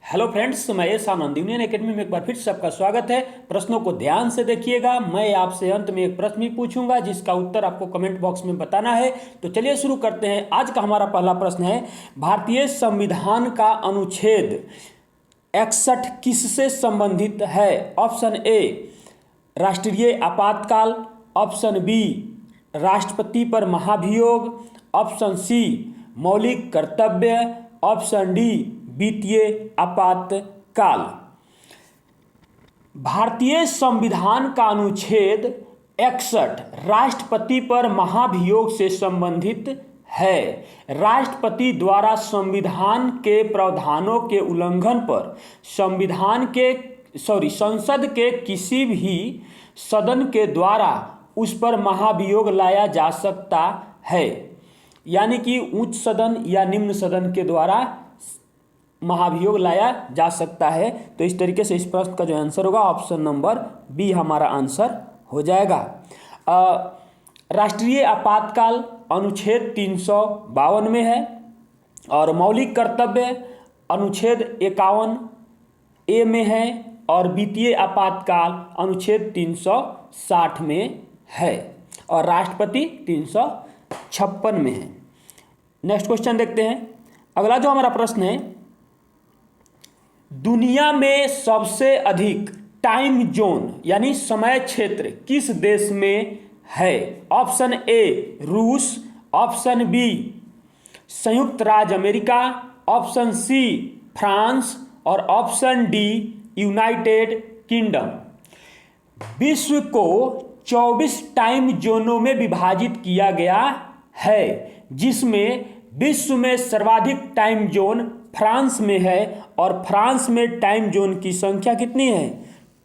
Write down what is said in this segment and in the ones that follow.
Hello friends, मैं S आनंद union academy में एक बार फिर से आपका स्वागत है। प्रश्नों को ध्यान से देखिएगा। मैं आपसे अंत में एक प्रश्न भी पूछूंगा जिसका उत्तर आपको कमेंट बॉक्स में बताना है। तो चलिए शुरू करते हैं। आज का हमारा पहला प्रश्न है, भारतीय संविधान का अनुच्छेद 61 किससे संबंधित है? ऑप्शन ए राष्ट्रीय आपातकाल, ऑप्शन बी राष्ट्रपति पर महाभियोग, ऑप्शन सी मौलिक कर्तव्य, ऑप्शन डी वित्तीय आपातकाल। भारतीय संविधान का अनुच्छेद 61 राष्ट्रपति पर महाभियोग से संबंधित है। राष्ट्रपति द्वारा संविधान के प्रावधानों के उल्लंघन पर संसद के किसी भी सदन के द्वारा उस पर महाभियोग लाया जा सकता है, यानी कि उच्च सदन या निम्न सदन के द्वारा महाभियोग लाया जा सकता है। तो इस तरीके से इस प्रश्न का जो आंसर होगा ऑप्शन नंबर बी हमारा आंसर हो जाएगा। राष्ट्रीय आपातकाल अनुच्छेद 352 में है और मौलिक कर्तव्य अनुच्छेद 51 ए में है और वित्तीय आपातकाल अनुच्छेद 360 में है और राष्ट्रपति 356 में है। नेक्स्ट क्वेश्चन देखते हैं। अगला जो हमारा प्रश्न है, दुनिया में सबसे अधिक टाइम जोन यानी समय क्षेत्र किस देश में है? ऑप्शन ए रूस, ऑप्शन बी संयुक्त राज्य अमेरिका, ऑप्शन सी फ्रांस और ऑप्शन डी यूनाइटेड किंगडम। विश्व को 24 टाइम जोनों में विभाजित किया गया है, जिसमें विश्व में सर्वाधिक टाइम जोन फ्रांस में है और फ्रांस में टाइम जोन की संख्या कितनी है?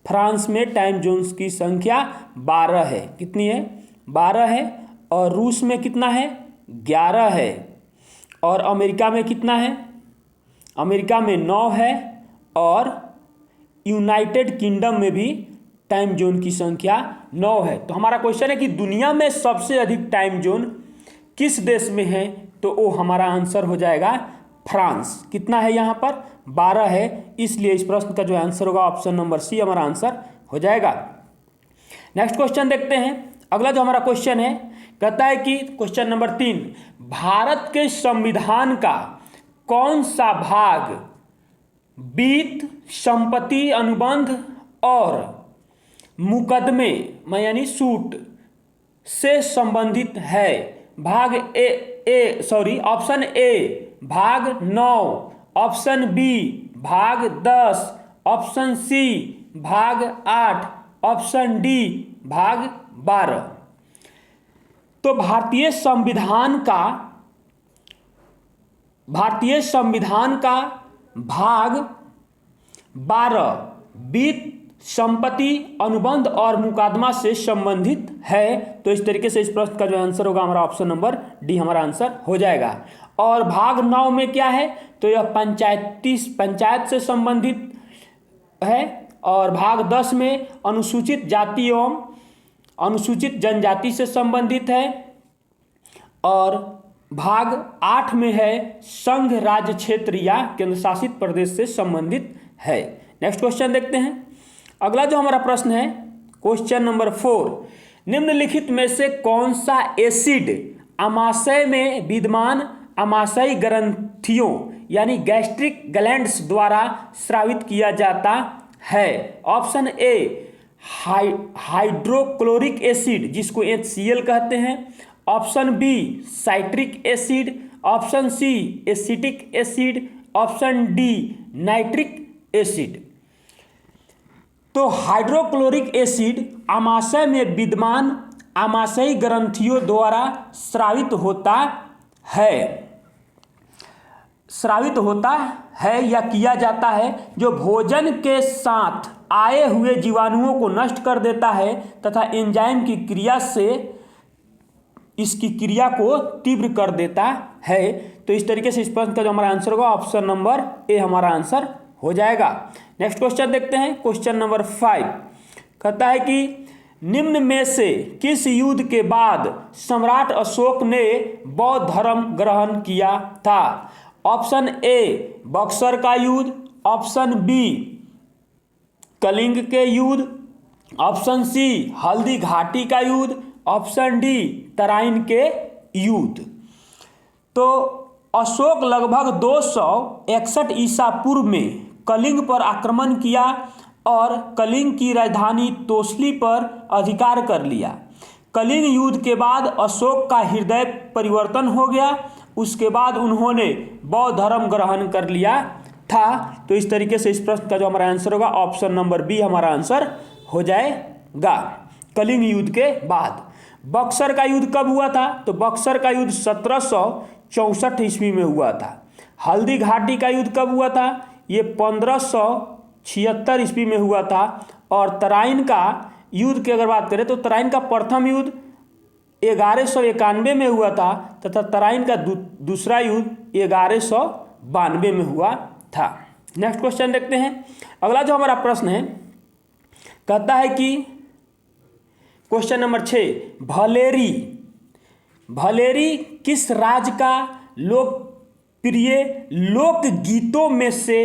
फ्रांस में टाइम जोन्स की संख्या 12 है। कितनी है? 12 है। और रूस में कितना है? 11 है। और अमेरिका में कितना है? अमेरिका में 9 है और यूनाइटेड किंगडम में भी टाइम जोन की संख्या 9 है। तो हमारा क्वेश्चन है कि दुनिया में सबसे अधिक टाइम जोन किस देश में है? तो वो हमारा आंसर हो जाएगा फ्रांस। कितना है यहाँ पर? 12 है। इसलिए इस प्रश्न का जो आंसर होगा ऑप्शन नंबर सी हमारा आंसर हो जाएगा। नेक्स्ट क्वेश्चन देखते हैं। अगला जो हमारा क्वेश्चन है कहता है कि क्वेश्चन नंबर 3, भारत के संविधान का कौन सा भाग वित्त, संपत्ति, अनुबंध और मुकदमे यानी सूट से संबंधित है? ऑप्शन ए भाग 9, ऑप्शन बी भाग 10, ऑप्शन सी भाग 8, ऑप्शन डी भाग 12। तो भारतीय संविधान का भाग 12 वित्त, संपत्ति, अनुबंध और मुकदमा से संबंधित है। तो इस तरीके से इस प्रश्न का जो आंसर होगा हमारा ऑप्शन नंबर डी हमारा आंसर हो जाएगा। और भाग 9 में क्या है? तो यह पंचायत से संबंधित है और भाग 10 में अनुसूचित जाति एवं अनुसूचित जनजाति से संबंधित है और भाग 8 में है संघ, राज्य, क्षेत्र या केंद्र शासित प्रदेश से संबंधित है। नेक्स्ट क्वेश्चन देखते हैं। अगला जो हमारा प्रश्न है क्वेश्चन नंबर 4, निम्नलिखित में से कौन सा एसिड आमाशय में विद्यमान आमाशयी ग्रंथियों यानी गैस्ट्रिक ग्लैंड्स द्वारा स्रावित किया जाता है? ऑप्शन ए हाइड्रोक्लोरिक एसिड जिसको HCl कहते हैं, option B citric acid, option C acetic acid, option D nitric acid. तो हाइड्रोक्लोरिक एसिड आमाशय में विद्यमान आमाशयी ग्रंथियों द्वारा स्रावित होता है या किया जाता है, जो भोजन के साथ आए हुए जीवाणुओं को नष्ट कर देता है तथा एंजाइम की क्रिया से इसकी क्रिया को तीव्र कर देता है। तो इस तरीके से इस प्रश्न का जो हमारा आंसर होगा ऑप्शन नंबर ए हमारा आंसर हो जाएगा। नेक्स्ट क्वेश्चन देखते हैं। क्वेश्चन नंबर 5 कहता है कि निम्न में से किस युद्ध के बाद सम्राट अशोक ने बौद्ध धर्म ग्रहण किया था? ऑप्शन ए बक्सर का युद्ध, ऑप्शन बी कलिंग के युद्ध, ऑप्शन सी हल्दी घाटी का युद्ध, ऑप्शन डी तराइन के युद्ध। तो अशोक लगभग 261 ईसा पूर्व में कलिंग पर आक्रमण किया और कलिंग की राजधानी तोसली पर अधिकार कर लिया। कलिंग युद्ध के बाद अशोक का हृदय परिवर्तन हो गया, उसके बाद उन्होंने बौद्ध धर्म ग्रहण कर लिया था। तो इस तरीके से इस प्रश्न का जो हमारा आंसर होगा ऑप्शन नंबर बी हमारा आंसर हो जाएगा। कलिंग युद्ध के बाद बक्सर का युद्ध कब हुआ था? तो बक्सर का युद्ध 1764 ईस्वी में हुआ था। हल्दी घाटी का युद्ध कब हुआ था? ये 1576 ईस्वी में हुआ था। और तराइन का युद्ध की अगर बात करें तो तराइन का प्रथम युद्ध 1191 में हुआ था तथा तराइन का दूसरा युद्ध 1192 में हुआ था। नेक्स्ट क्वेश्चन देखते हैं। अगला जो हमारा प्रश्न है कहता है कि क्वेश्चन नंबर 6, भलेरी किस राज्य का लोकप्रिय लोकगीतों में से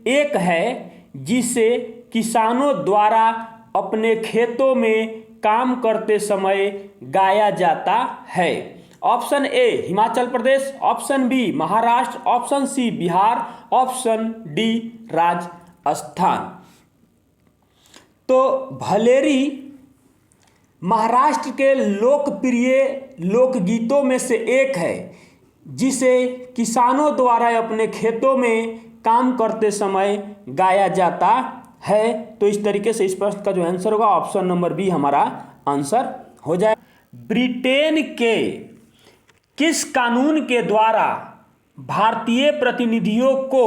एक है जिसे किसानों द्वारा अपने खेतों में काम करते समय गाया जाता है? Option A Himachal Pradesh, option B Maharashtra, option C Bihar, option D Rajasthan. तो भलेरी महाराष्ट्र के लोकप्रिय लोकगीतों में से एक है जिसे किसानों द्वारा अपने खेतों में काम करते समय गाया जाता है। तो इस तरीके से इस प्रश्न का जो आंसर होगा ऑप्शन नंबर बी हमारा आंसर हो जाए। ब्रिटेन के किस कानून के द्वारा भारतीय प्रतिनिधियों को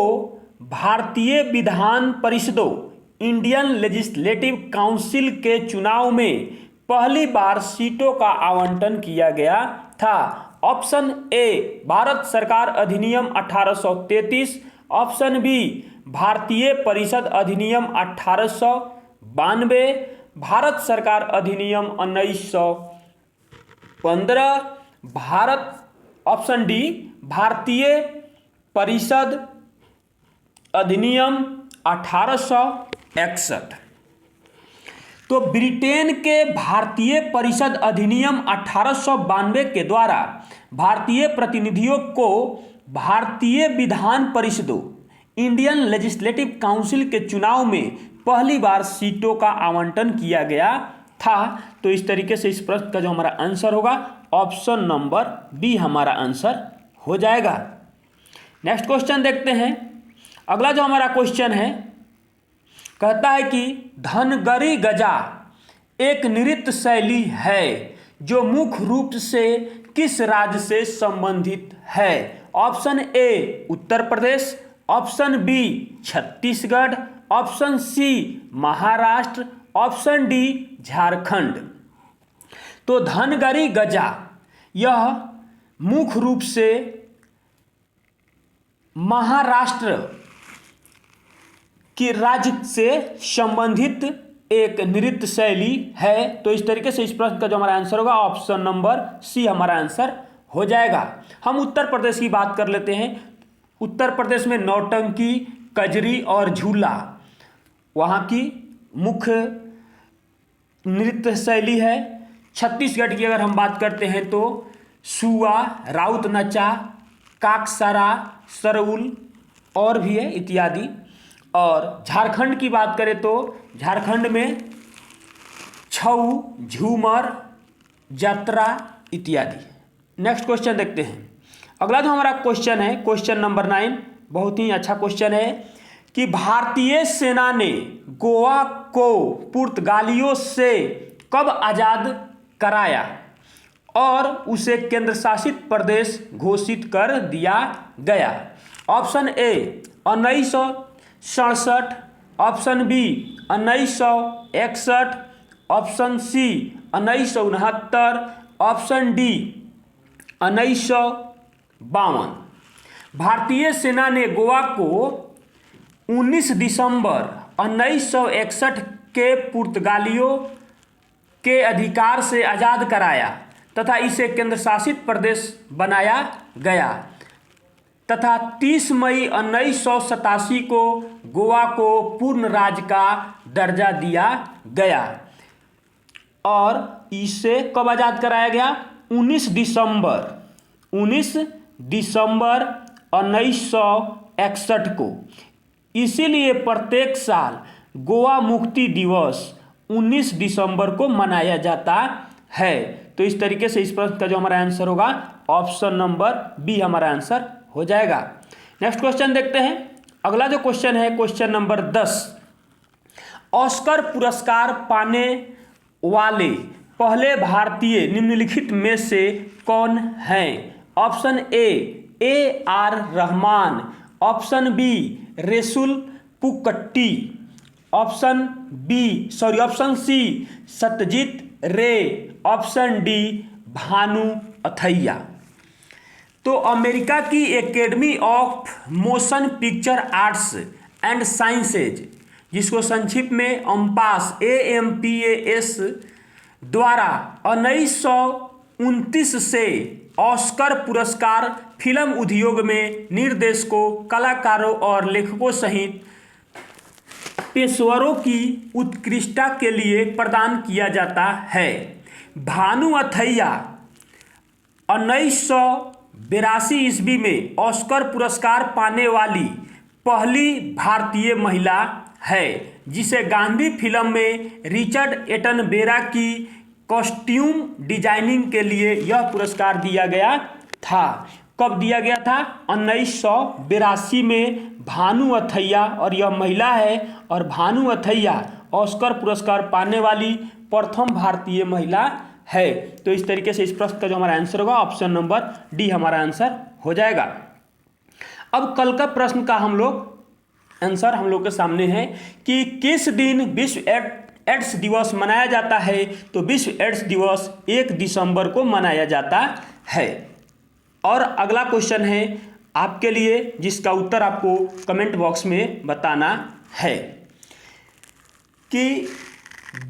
भारतीय विधान परिषदों इंडियन लेजिस्लेटिव काउंसिल के चुनाव में पहली बार सीटों का आवंटन किया गया था? ऑप्शन ए भारत सरकार अधिनियम 1833, ऑप्शन बी भारतीय परिषद अधिनियम 1892, भारत सरकार अधिनियम 1915, ऑप्शन डी भारतीय परिषद अधिनियम 1861। तो ब्रिटेन के भारतीय परिषद अधिनियम 1892 के द्वारा भारतीय प्रतिनिधियों को भारतीय विधान परिषदों इंडियन लेजिस्लेटिव काउंसिल के चुनाव में पहली बार सीटों का आवंटन किया गया था। तो इस तरीके से इस प्रश्न का जो हमारा आंसर होगा ऑप्शन नंबर बी हमारा आंसर हो जाएगा। नेक्स्ट क्वेश्चन देखते हैं। अगला जो हमारा क्वेश्चन है कहता है कि धनगरी गजा एक नृत्य शैली है जो मुख्य रूप से किस राज्य से संबंधित है? Option A Uttar Pradesh, option B Chhattisgarh, option C Maharashtra, option D Jharkhand. तो धनगरी गजा यह मुख्य रूप से महाराष्ट्र के राज्य से संबंधित एक नृत्य शैली है। तो इस तरीके से इस प्रश्न का जो हमारा आंसर होगा ऑप्शन नंबर सी हमारा आंसर हो जाएगा। हम उत्तर प्रदेश की बात कर लेते हैं। उत्तर प्रदेश में नौटंकी, कजरी और झूला वहाँ की मुख्य नृत्य शैली है। छत्तीसगढ़ की अगर हम बात करते हैं तो सुआ, राउत नचा, काकसरा, सरउल और भी है इत्यादि। और झारखंड की बात करें तो झारखंड में छऊ, झूमर, जतरा इत्यादि। नेक्स्ट क्वेश्चन देखते हैं। अगला जो हमारा क्वेश्चन है क्वेश्चन नंबर 9, बहुत ही अच्छा क्वेश्चन है कि भारतीय सेना ने गोवा को पुर्तगालियों से कब आज़ाद कराया और उसे केंद्र शासित प्रदेश घोषित कर दिया गया? Option A 1967, option B 1961, option C 1969, option D 1952। भारतीय सेना ने गोवा को 19 दिसंबर 1961 के पुर्तगालियों के अधिकार से आज़ाद कराया तथा इसे केंद्र शासित प्रदेश बनाया गया। तथा 30 मई 1987 को गोवा को पूर्ण राज्य का दर्जा दिया गया। और इसे कब आज़ाद कराया गया? 19 दिसंबर 1961 को। इसीलिए प्रत्येक साल गोवा मुक्ति दिवस 19 दिसंबर को मनाया जाता है। तो इस तरीके से इस प्रश्न का जो हमारा आंसर होगा ऑप्शन नंबर बी हमारा आंसर हो जाएगा। नेक्स्ट क्वेश्चन देखते हैं। अगला जो क्वेश्चन है क्वेश्चन नंबर 10। ऑस्कर पुरस्कार पाने वाले पहले भारतीय निम्नलिखित में से कौन हैं? Option A R Rahman, option B Resul Pookutty, option C Satyajit Ray, option D Bhanu Athaiya. तो अमेरिका की academy of motion picture arts and sciences, जिसको संक्षिप्त में AMPAS द्वारा 1929 से ऑस्कर पुरस्कार फिल्म उद्योग में निर्देशकों, कलाकारों और लेखकों सहित पेशेवरों की उत्कृष्टता के लिए प्रदान किया जाता है। भानु अथैया 1982 ईस्वी में ऑस्कर पुरस्कार पाने वाली पहली भारतीय महिला है, जिसे गांधी फिल्म में रिचर्ड एटनबेरा की कॉस्ट्यूम डिजाइनिंग के लिए यह पुरस्कार दिया गया था। कब दिया गया था? 1982 में भानु अथैया, और यह महिला है, और भानु अथैया ऑस्कर पुरस्कार पाने वाली प्रथम भारतीय महिला है। तो इस तरीके से इस प्रश्न का जो हमारा आंसर होगा ऑप्शन नंबर डी हमारा आंसर हो जाएगा। अब कल का प्रश्न का आंसर हम लोग के सामने है कि किस दिन विश्व एड्स दिवस मनाया जाता है? तो विश्व एड्स दिवस 1 दिसंबर को मनाया जाता है। और अगला क्वेश्चन है आपके लिए, जिसका उत्तर आपको कमेंट बॉक्स में बताना है कि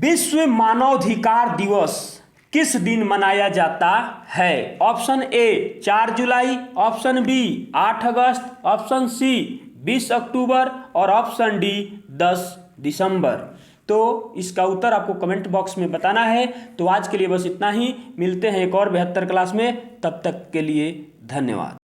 विश्व मानवाधिकार दिवस किस दिन मनाया जाता है? ऑप्शन ए 4 जुलाई, ऑप्शन बी 8 अगस्त, ऑप्शन सी 20 अक्टूबर और ऑप्शन डी 10 दिसंबर। तो इसका उत्तर आपको कमेंट बॉक्स में बताना है। तो आज के लिए बस इतना ही, मिलते हैं एक और 72 क्लास में, तब तक के लिए धन्यवाद।